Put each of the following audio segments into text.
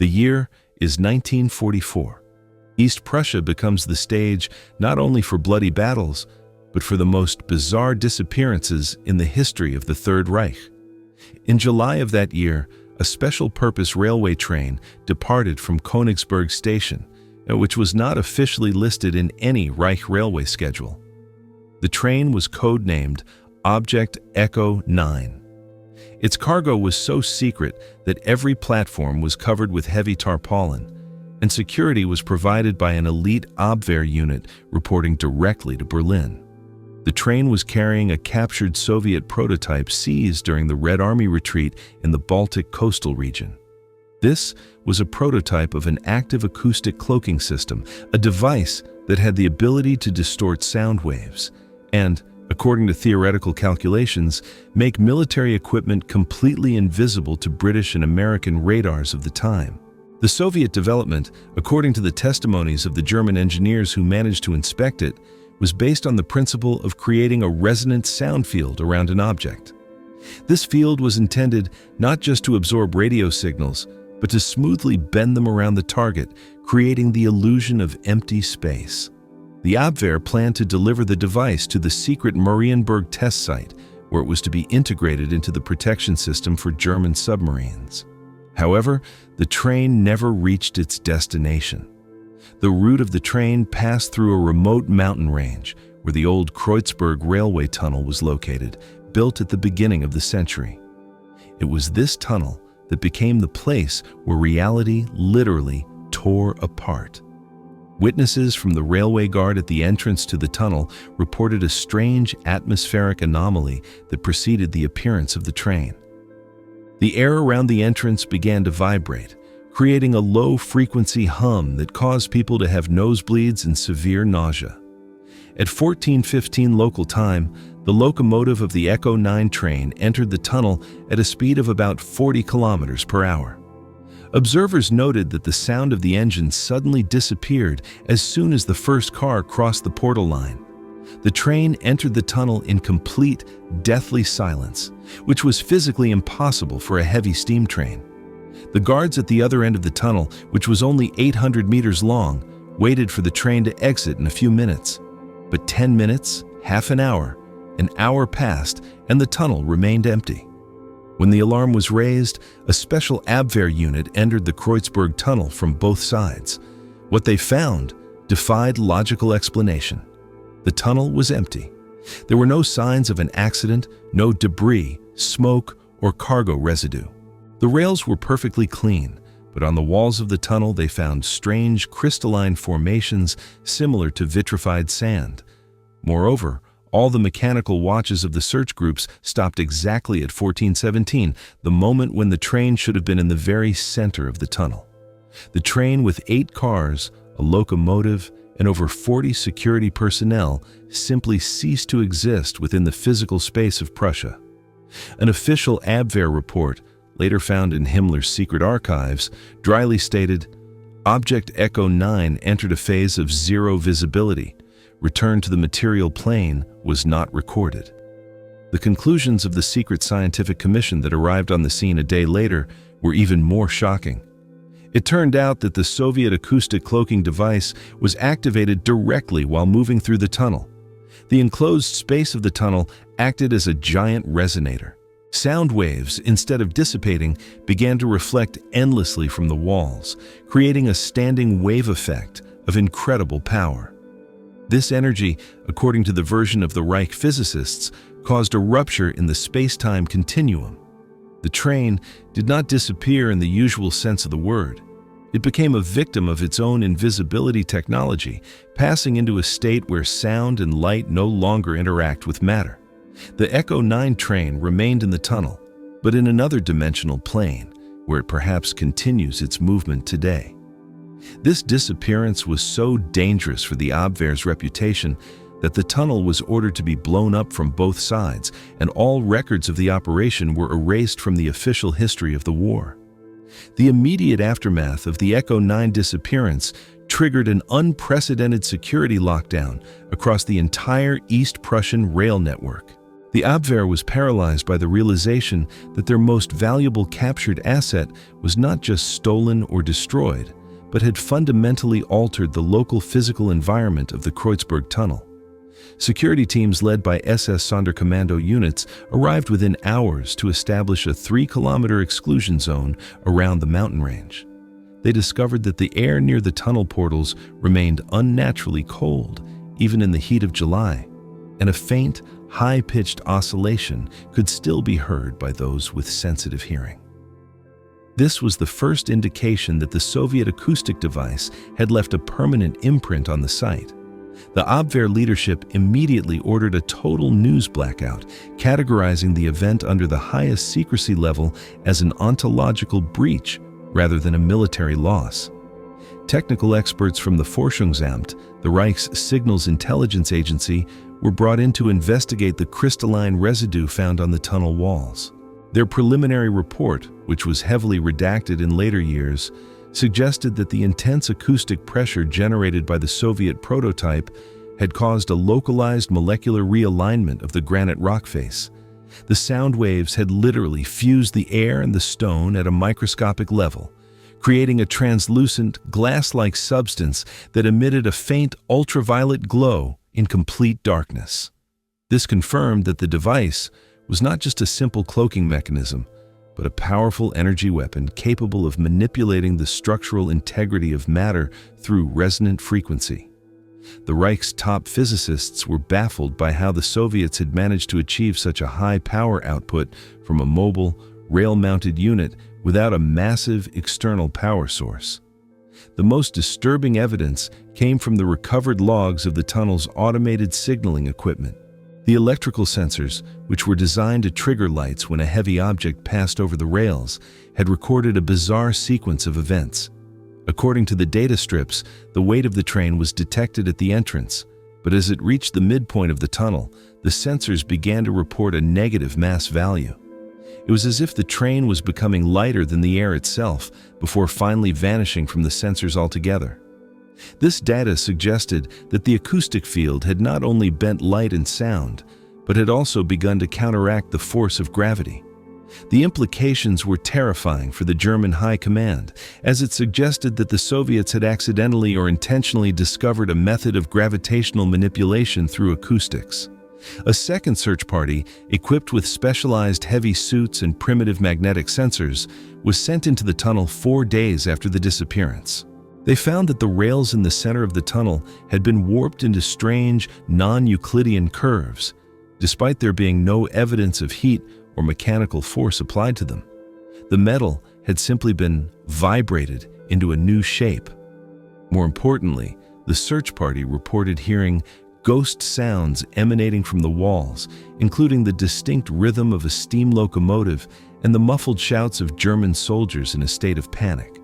The year is 1944. East Prussia becomes the stage not only for bloody battles, but for the most bizarre disappearances in the history of the Third Reich. In July of that year, a special-purpose railway train departed from Königsberg Station, which was not officially listed in any Reich railway schedule. The train was codenamed Object Echo 9. Its cargo was so secret that every platform was covered with heavy tarpaulin, and security was provided by an elite Abwehr unit reporting directly to Berlin. The train was carrying a captured Soviet prototype seized during the Red Army retreat in the Baltic coastal region. This was a prototype of an active acoustic cloaking system, a device that had the ability to distort sound waves and, according to theoretical calculations, make military equipment completely invisible to British and American radars of the time. The Soviet development, according to the testimonies of the German engineers who managed to inspect it, was based on the principle of creating a resonant sound field around an object. This field was intended not just to absorb radio signals, but to smoothly bend them around the target, creating the illusion of empty space. The Abwehr planned to deliver the device to the secret Marienburg test site, where it was to be integrated into the protection system for German submarines. However, the train never reached its destination. The route of the train passed through a remote mountain range where the old Kreuzberg railway tunnel was located, built at the beginning of the century. It was this tunnel that became the place where reality literally tore apart. Witnesses from the railway guard at the entrance to the tunnel reported a strange atmospheric anomaly that preceded the appearance of the train. The air around the entrance began to vibrate, creating a low-frequency hum that caused people to have nosebleeds and severe nausea. At 14:15 local time, the locomotive of the Echo 9 train entered the tunnel at a speed of about 40 kilometers per hour. Observers noted that the sound of the engine suddenly disappeared as soon as the first car crossed the portal line. The train entered the tunnel in complete, deathly silence, which was physically impossible for a heavy steam train. The guards at the other end of the tunnel, which was only 800 meters long, waited for the train to exit in a few minutes. But 10 minutes, half an hour passed, and the tunnel remained empty. When the alarm was raised, a special Abwehr unit entered the Kreuzberg tunnel from both sides. What they found defied logical explanation. The tunnel was empty. There were no signs of an accident, no debris, smoke, or cargo residue. The rails were perfectly clean, but on the walls of the tunnel they found strange crystalline formations similar to vitrified sand. Moreover, all the mechanical watches of the search groups stopped exactly at 14:17, the moment when the train should have been in the very center of the tunnel. The train, with 8 cars, a locomotive, and over 40 security personnel, simply ceased to exist within the physical space of Prussia. An official Abwehr report, later found in Himmler's secret archives, dryly stated, "Object Echo 9 entered a phase of zero visibility. Return to the material plane was not recorded." The conclusions of the secret scientific commission that arrived on the scene a day later were even more shocking. It turned out that the Soviet acoustic cloaking device was activated directly while moving through the tunnel. The enclosed space of the tunnel acted as a giant resonator. Sound waves, instead of dissipating, began to reflect endlessly from the walls, creating a standing wave effect of incredible power. This energy, according to the version of the Reich physicists, caused a rupture in the space-time continuum. The train did not disappear in the usual sense of the word. It became a victim of its own invisibility technology, passing into a state where sound and light no longer interact with matter. The Echo 9 train remained in the tunnel, but in another dimensional plane, where it perhaps continues its movement today. This disappearance was so dangerous for the Abwehr's reputation that the tunnel was ordered to be blown up from both sides, and all records of the operation were erased from the official history of the war. The immediate aftermath of the Echo 9 disappearance triggered an unprecedented security lockdown across the entire East Prussian rail network. The Abwehr was paralyzed by the realization that their most valuable captured asset was not just stolen or destroyed, but had fundamentally altered the local physical environment of the Kreuzberg Tunnel. Security teams led by SS Sonderkommando units arrived within hours to establish a 3-kilometer exclusion zone around the mountain range. They discovered that the air near the tunnel portals remained unnaturally cold, even in the heat of July, and a faint, high-pitched oscillation could still be heard by those with sensitive hearing. This was the first indication that the Soviet acoustic device had left a permanent imprint on the site. The Abwehr leadership immediately ordered a total news blackout, categorizing the event under the highest secrecy level as an ontological breach rather than a military loss. Technical experts from the Forschungsamt, the Reich's signals intelligence agency, were brought in to investigate the crystalline residue found on the tunnel walls. Their preliminary report, which was heavily redacted in later years, suggested that the intense acoustic pressure generated by the Soviet prototype had caused a localized molecular realignment of the granite rock face. The sound waves had literally fused the air and the stone at a microscopic level, creating a translucent, glass-like substance that emitted a faint ultraviolet glow in complete darkness. This confirmed that the device was not just a simple cloaking mechanism, but a powerful energy weapon capable of manipulating the structural integrity of matter through resonant frequency. The Reich's top physicists were baffled by how the Soviets had managed to achieve such a high power output from a mobile, rail-mounted unit without a massive external power source. The most disturbing evidence came from the recovered logs of the tunnel's automated signaling equipment. The electrical sensors, which were designed to trigger lights when a heavy object passed over the rails, had recorded a bizarre sequence of events. According to the data strips, the weight of the train was detected at the entrance, but as it reached the midpoint of the tunnel, the sensors began to report a negative mass value. It was as if the train was becoming lighter than the air itself before finally vanishing from the sensors altogether. This data suggested that the acoustic field had not only bent light and sound, but had also begun to counteract the force of gravity. The implications were terrifying for the German High Command, as it suggested that the Soviets had accidentally or intentionally discovered a method of gravitational manipulation through acoustics. A second search party, equipped with specialized heavy suits and primitive magnetic sensors, was sent into the tunnel 4 days after the disappearance. They found that the rails in the center of the tunnel had been warped into strange, non-Euclidean curves, despite there being no evidence of heat or mechanical force applied to them. The metal had simply been vibrated into a new shape. More importantly, the search party reported hearing ghost sounds emanating from the walls, including the distinct rhythm of a steam locomotive and the muffled shouts of German soldiers in a state of panic.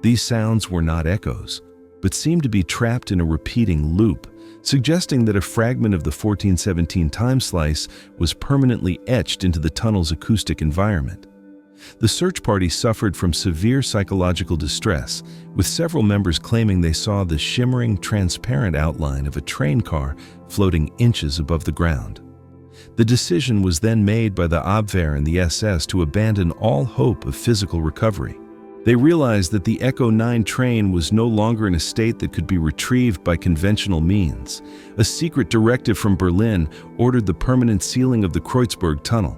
These sounds were not echoes, but seemed to be trapped in a repeating loop, suggesting that a fragment of the 1417 time slice was permanently etched into the tunnel's acoustic environment. The search party suffered from severe psychological distress, with several members claiming they saw the shimmering, transparent outline of a train car floating inches above the ground. The decision was then made by the Abwehr and the SS to abandon all hope of physical recovery. They realized that the Echo 9 train was no longer in a state that could be retrieved by conventional means. A secret directive from Berlin ordered the permanent sealing of the Kreuzberg tunnel.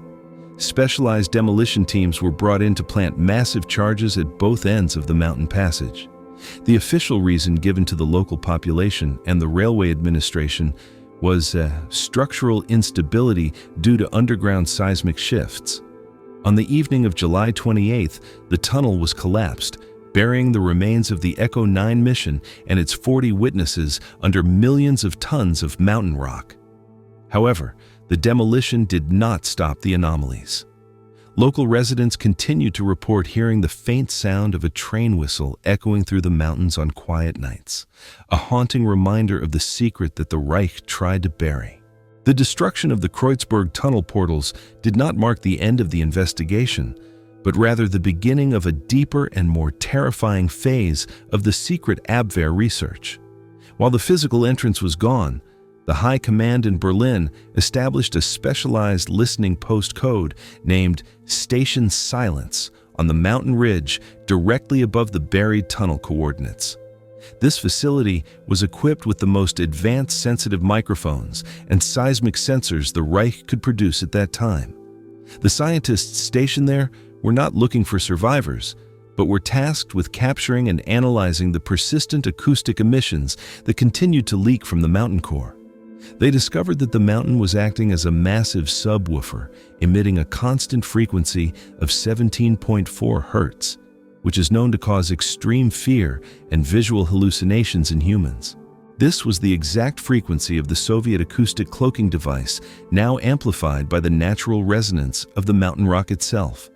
Specialized demolition teams were brought in to plant massive charges at both ends of the mountain passage. The official reason given to the local population and the railway administration was structural instability due to underground seismic shifts. On the evening of July 28th, the tunnel was collapsed, burying the remains of the Echo 9 mission and its 40 witnesses under millions of tons of mountain rock. However, the demolition did not stop the anomalies. Local residents continued to report hearing the faint sound of a train whistle echoing through the mountains on quiet nights, a haunting reminder of the secret that the Reich tried to bury. The destruction of the Kreuzberg tunnel portals did not mark the end of the investigation, but rather the beginning of a deeper and more terrifying phase of the secret Abwehr research. While the physical entrance was gone, The High Command in Berlin established a specialized listening post code named Station Silence on the mountain ridge directly above the buried tunnel coordinates. This facility was equipped with the most advanced sensitive microphones and seismic sensors the Reich could produce at that time. The scientists stationed there were not looking for survivors, but were tasked with capturing and analyzing the persistent acoustic emissions that continued to leak from the mountain core. They discovered that the mountain was acting as a massive subwoofer, emitting a constant frequency of 17.4 hertz, which is known to cause extreme fear and visual hallucinations in humans. This was the exact frequency of the Soviet acoustic cloaking device, now amplified by the natural resonance of the mountain rock itself.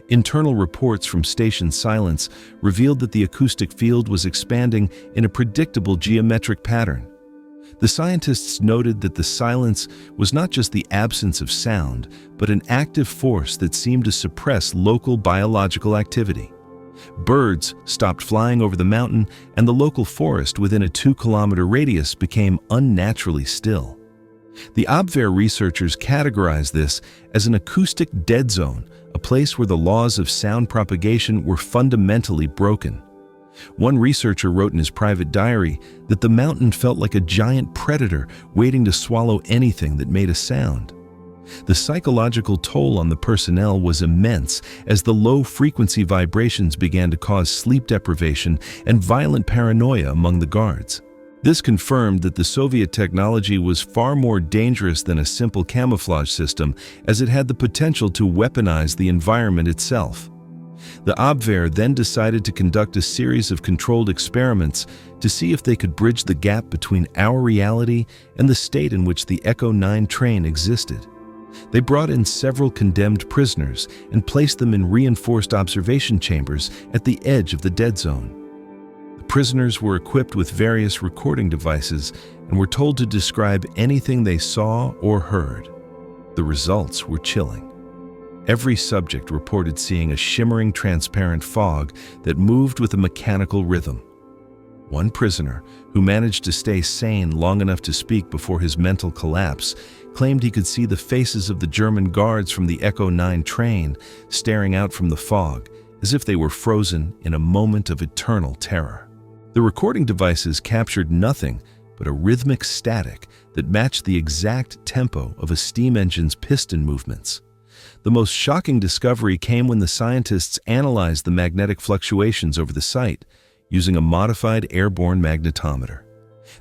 Internal reports from Station Silence revealed that the acoustic field was expanding in a predictable geometric pattern. The scientists noted that the silence was not just the absence of sound, but an active force that seemed to suppress local biological activity. Birds stopped flying over the mountain, and the local forest within a 2-kilometer radius became unnaturally still. The Abwehr researchers categorized this as an acoustic dead zone, a place where the laws of sound propagation were fundamentally broken. One researcher wrote in his private diary that the mountain felt like a giant predator waiting to swallow anything that made a sound. The psychological toll on the personnel was immense as the low-frequency vibrations began to cause sleep deprivation and violent paranoia among the guards. This confirmed that the Soviet technology was far more dangerous than a simple camouflage system, as it had the potential to weaponize the environment itself. The Abwehr then decided to conduct a series of controlled experiments to see if they could bridge the gap between our reality and the state in which the Echo 9 train existed. They brought in several condemned prisoners and placed them in reinforced observation chambers at the edge of the dead zone. The prisoners were equipped with various recording devices and were told to describe anything they saw or heard. The results were chilling. Every subject reported seeing a shimmering transparent fog that moved with a mechanical rhythm. One prisoner, who managed to stay sane long enough to speak before his mental collapse, claimed he could see the faces of the German guards from the Echo 9 train staring out from the fog, as if they were frozen in a moment of eternal terror. The recording devices captured nothing but a rhythmic static that matched the exact tempo of a steam engine's piston movements. The most shocking discovery came when the scientists analyzed the magnetic fluctuations over the site using a modified airborne magnetometer.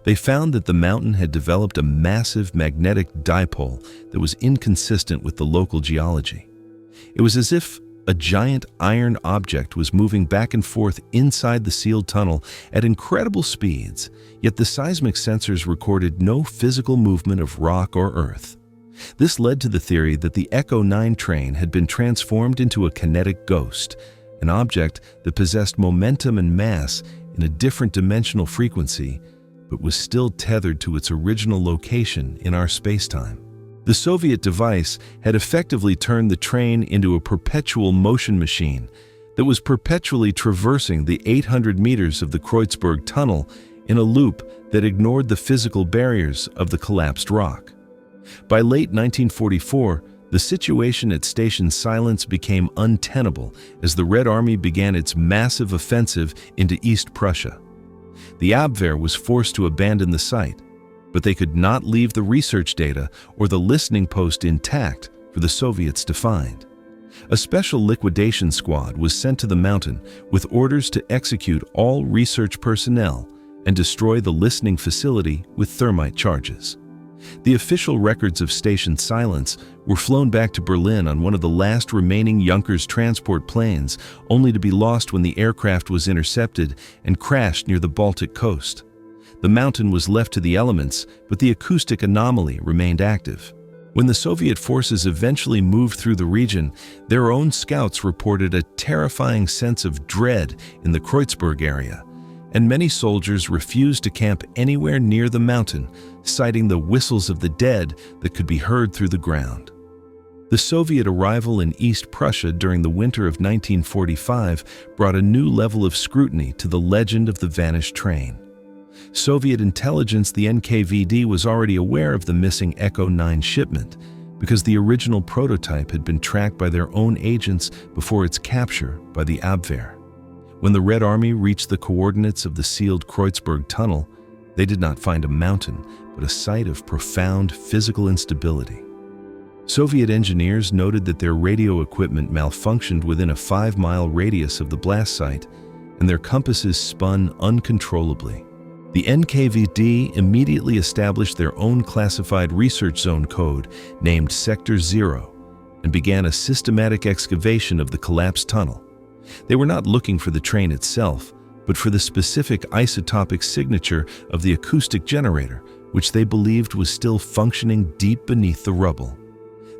They found that the mountain had developed a massive magnetic dipole that was inconsistent with the local geology. It was as if a giant iron object was moving back and forth inside the sealed tunnel at incredible speeds, yet the seismic sensors recorded no physical movement of rock or earth. This led to the theory that the Echo 9 train had been transformed into a kinetic ghost, an object that possessed momentum and mass in a different dimensional frequency, but was still tethered to its original location in our spacetime. The Soviet device had effectively turned the train into a perpetual motion machine that was perpetually traversing the 800 meters of the Kreuzberg tunnel in a loop that ignored the physical barriers of the collapsed rock. By late 1944, the situation at Station Silence became untenable as the Red Army began its massive offensive into East Prussia. The Abwehr was forced to abandon the site, but they could not leave the research data or the listening post intact for the Soviets to find. A special liquidation squad was sent to the mountain with orders to execute all research personnel and destroy the listening facility with thermite charges. The official records of Station Silence were flown back to Berlin on one of the last remaining Junkers transport planes, only to be lost when the aircraft was intercepted and crashed near the Baltic coast. The mountain was left to the elements, but the acoustic anomaly remained active. When the Soviet forces eventually moved through the region, their own scouts reported a terrifying sense of dread in the Kreuzberg area, and many soldiers refused to camp anywhere near the mountain, citing the whistles of the dead that could be heard through the ground. The Soviet arrival in East Prussia during the winter of 1945 brought a new level of scrutiny to the legend of the vanished train. Soviet intelligence, the NKVD, was already aware of the missing Echo 9 shipment because the original prototype had been tracked by their own agents before its capture by the Abwehr. When the Red Army reached the coordinates of the sealed Kreuzberg tunnel, they did not find a mountain, but a site of profound physical instability. Soviet engineers noted that their radio equipment malfunctioned within a 5-mile radius of the blast site, and their compasses spun uncontrollably. The NKVD immediately established their own classified research zone code named Sector 0 and began a systematic excavation of the collapsed tunnel. They were not looking for the train itself, but for the specific isotopic signature of the acoustic generator, which they believed was still functioning deep beneath the rubble.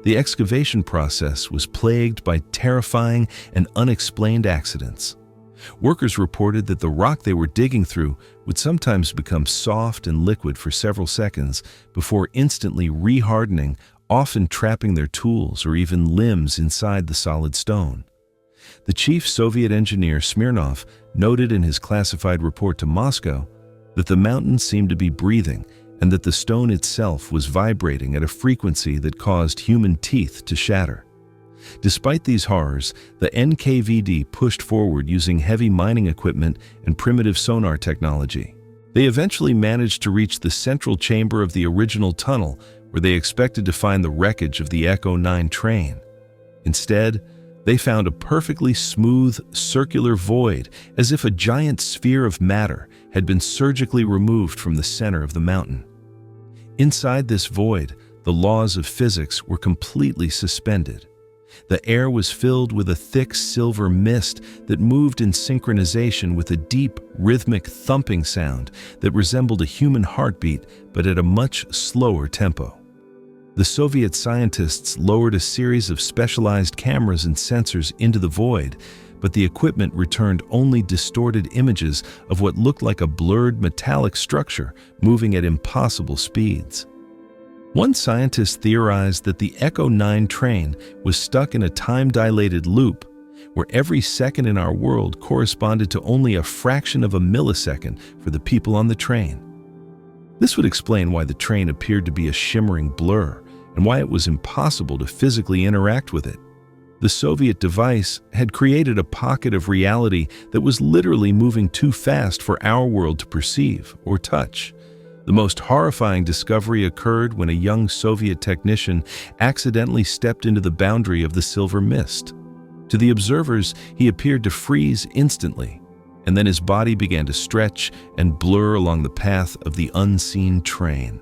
The excavation process was plagued by terrifying and unexplained accidents. Workers reported that the rock they were digging through would sometimes become soft and liquid for several seconds before instantly rehardening, often trapping their tools or even limbs inside the solid stone. The chief Soviet engineer Smirnov noted in his classified report to Moscow that the mountain seemed to be breathing and that the stone itself was vibrating at a frequency that caused human teeth to shatter. Despite these horrors, the NKVD pushed forward using heavy mining equipment and primitive sonar technology. They eventually managed to reach the central chamber of the original tunnel, where they expected to find the wreckage of the Echo 9 train. Instead, they found a perfectly smooth, circular void, as if a giant sphere of matter had been surgically removed from the center of the mountain. Inside this void, the laws of physics were completely suspended. The air was filled with a thick silver mist that moved in synchronization with a deep, rhythmic thumping sound that resembled a human heartbeat, but at a much slower tempo. The Soviet scientists lowered a series of specialized cameras and sensors into the void, but the equipment returned only distorted images of what looked like a blurred metallic structure moving at impossible speeds. One scientist theorized that the Echo 9 train was stuck in a time-dilated loop, where every second in our world corresponded to only a fraction of a millisecond for the people on the train. This would explain why the train appeared to be a shimmering blur and why it was impossible to physically interact with it. The Soviet device had created a pocket of reality that was literally moving too fast for our world to perceive or touch. The most horrifying discovery occurred when a young Soviet technician accidentally stepped into the boundary of the silver mist. To the observers, he appeared to freeze instantly, and then his body began to stretch and blur along the path of the unseen train.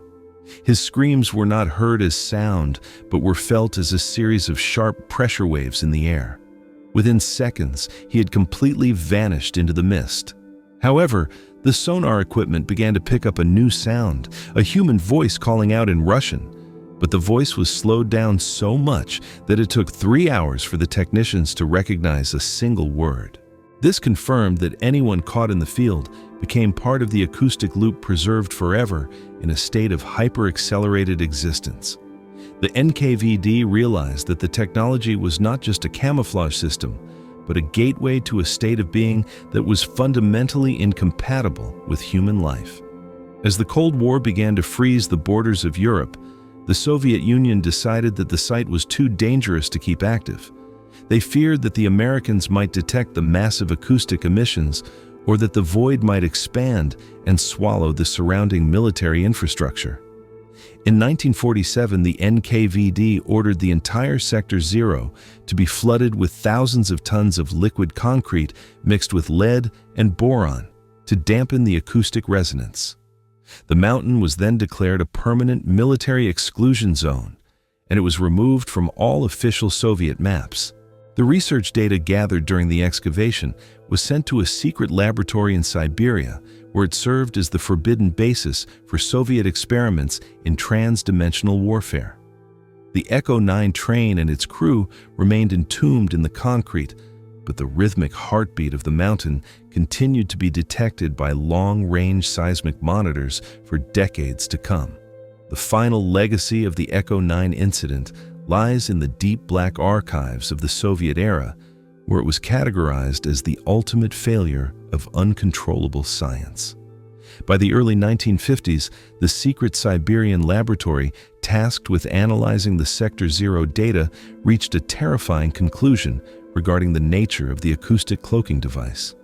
His screams were not heard as sound, but were felt as a series of sharp pressure waves in the air. Within seconds, he had completely vanished into the mist. However, the sonar equipment began to pick up a new sound, a human voice calling out in Russian, but the voice was slowed down so much that it took 3 hours for the technicians to recognize a single word. This confirmed that anyone caught in the field became part of the acoustic loop preserved forever in a state of hyper-accelerated existence. The NKVD realized that the technology was not just a camouflage system, but a gateway to a state of being that was fundamentally incompatible with human life. As the Cold War began to freeze the borders of Europe, the Soviet Union decided that the site was too dangerous to keep active. They feared that the Americans might detect the massive acoustic emissions, or that the void might expand and swallow the surrounding military infrastructure. In 1947, the NKVD ordered the entire Sector 0 to be flooded with thousands of tons of liquid concrete mixed with lead and boron to dampen the acoustic resonance. The mountain was then declared a permanent military exclusion zone, and it was removed from all official Soviet maps. The research data gathered during the excavation was sent to a secret laboratory in Siberia, where it served as the forbidden basis for Soviet experiments in trans-dimensional warfare. The Echo 9 train and its crew remained entombed in the concrete, but the rhythmic heartbeat of the mountain continued to be detected by long-range seismic monitors for decades to come. The final legacy of the Echo 9 incident lies in the deep black archives of the Soviet era, where it was categorized as the ultimate failure of uncontrollable science. By the early 1950s, the secret Siberian laboratory tasked with analyzing the Sector 0 data reached a terrifying conclusion regarding the nature of the acoustic cloaking device.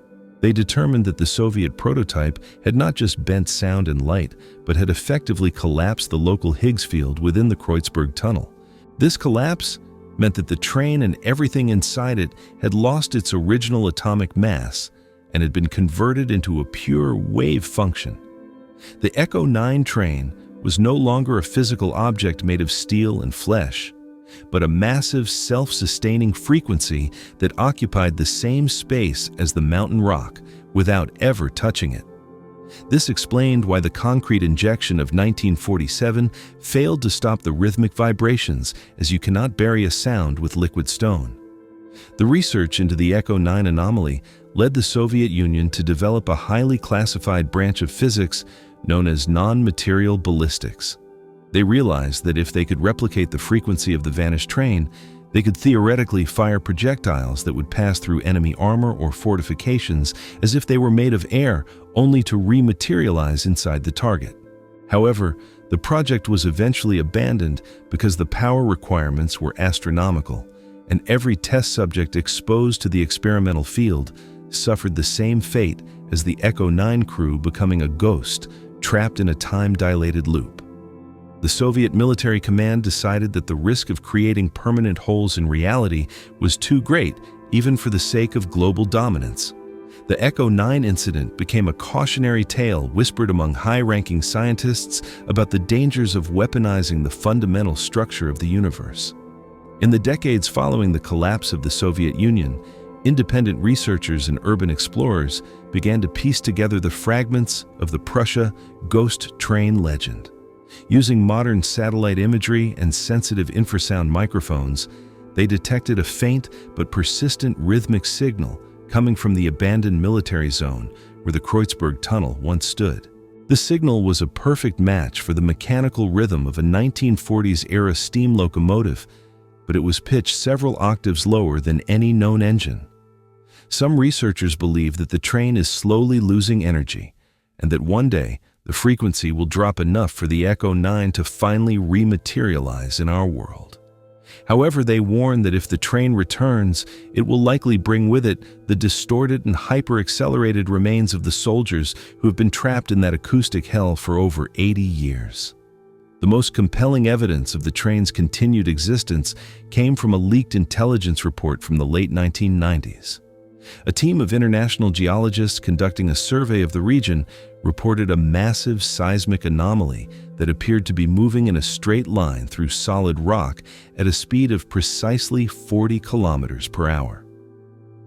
They determined that the Soviet prototype had not just bent sound and light, but had effectively collapsed the local Higgs field within the Kreuzberg tunnel. This collapse meant that the train and everything inside it had lost its original atomic mass and had been converted into a pure wave function. The Echo 9 train was no longer a physical object made of steel and flesh, but a massive self-sustaining frequency that occupied the same space as the mountain rock without ever touching it. This explained why the concrete injection of 1947 failed to stop the rhythmic vibrations, as you cannot bury a sound with liquid stone. The research into the Echo 9 anomaly led the Soviet Union to develop a highly classified branch of physics known as non-material ballistics. They realized that if they could replicate the frequency of the vanished train, they could theoretically fire projectiles that would pass through enemy armor or fortifications as if they were made of air, only to rematerialize inside the target. However, the project was eventually abandoned because the power requirements were astronomical, and every test subject exposed to the experimental field suffered the same fate as the Echo 9 crew, becoming a ghost trapped in a time-dilated loop. The Soviet military command decided that the risk of creating permanent holes in reality was too great, even for the sake of global dominance. The Echo 9 incident became a cautionary tale whispered among high-ranking scientists about the dangers of weaponizing the fundamental structure of the universe. In the decades following the collapse of the Soviet Union, independent researchers and urban explorers began to piece together the fragments of the Prussia Ghost Train legend. Using modern satellite imagery and sensitive infrasound microphones, they detected a faint but persistent rhythmic signal coming from the abandoned military zone where the Kreuzberg tunnel once stood. The signal was a perfect match for the mechanical rhythm of a 1940s-era steam locomotive, but it was pitched several octaves lower than any known engine. Some researchers believe that the train is slowly losing energy, and that one day the frequency will drop enough for the Echo 9 to finally rematerialize in our world. However, they warn that if the train returns, it will likely bring with it the distorted and hyper-accelerated remains of the soldiers who have been trapped in that acoustic hell for over 80 years. The most compelling evidence of the train's continued existence came from a leaked intelligence report from the late 1990s. A team of international geologists conducting a survey of the region reported a massive seismic anomaly that appeared to be moving in a straight line through solid rock at a speed of precisely 40 kilometers per hour.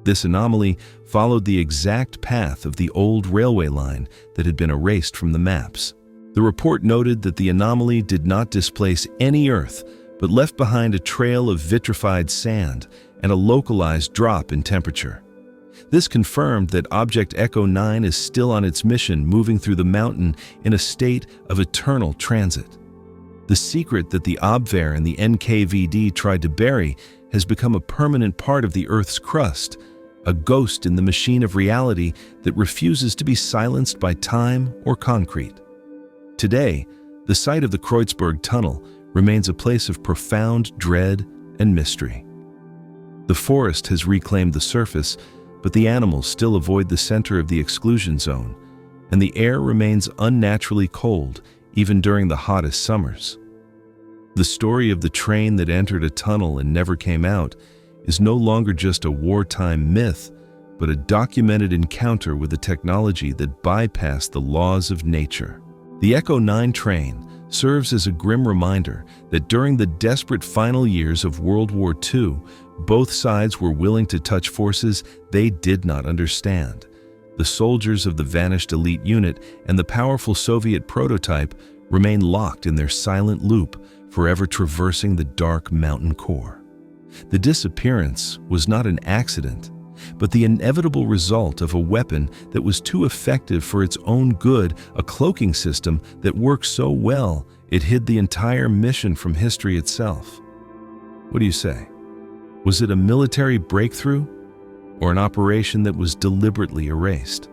This anomaly followed the exact path of the old railway line that had been erased from the maps. The report noted that the anomaly did not displace any earth, but left behind a trail of vitrified sand and a localized drop in temperature. This confirmed that Object Echo 9 is still on its mission, moving through the mountain in a state of eternal transit. The secret that the Abwehr and the NKVD tried to bury has become a permanent part of the Earth's crust, a ghost in the machine of reality that refuses to be silenced by time or concrete. Today, the site of the Kreuzberg tunnel remains a place of profound dread and mystery. The forest has reclaimed the surface, but the animals still avoid the center of the exclusion zone, and the air remains unnaturally cold even during the hottest summers. The story of the train that entered a tunnel and never came out is no longer just a wartime myth, but a documented encounter with a technology that bypassed the laws of nature. The Echo 9 train serves as a grim reminder that during the desperate final years of World War II, both sides were willing to touch forces they did not understand. The soldiers of the vanished elite unit and the powerful Soviet prototype remain locked in their silent loop, forever traversing the dark mountain core. The disappearance was not an accident, but the inevitable result of a weapon that was too effective for its own good, a cloaking system that worked so well it hid the entire mission from history itself. What do you say? Was it a military breakthrough or an operation that was deliberately erased?